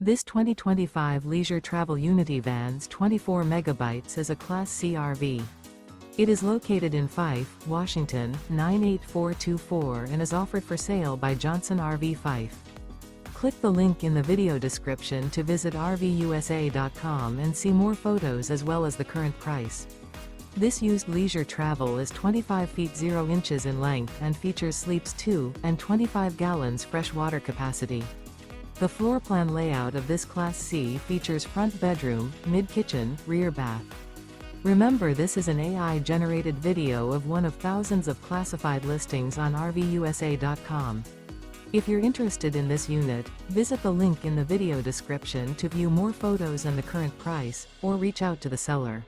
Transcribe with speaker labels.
Speaker 1: This 2025 Leisure Travel Unity Van's 24 megabytes is a Class C RV. It is located in Fife, Washington, 98424 and is offered for sale by Johnson RV Fife. Click the link in the video description to visit RVUSA.com and see more photos as well as the current price. This used leisure travel is 25 feet 0 inches in length and features sleeps 2 and 25 gallons fresh water capacity. The floor plan layout of this Class C features front bedroom, mid-kitchen, rear bath. Remember, this is an AI-generated video of one of thousands of classified listings on RVUSA.com. If you're interested in this unit, visit the link in the video description to view more photos and the current price, or reach out to the seller.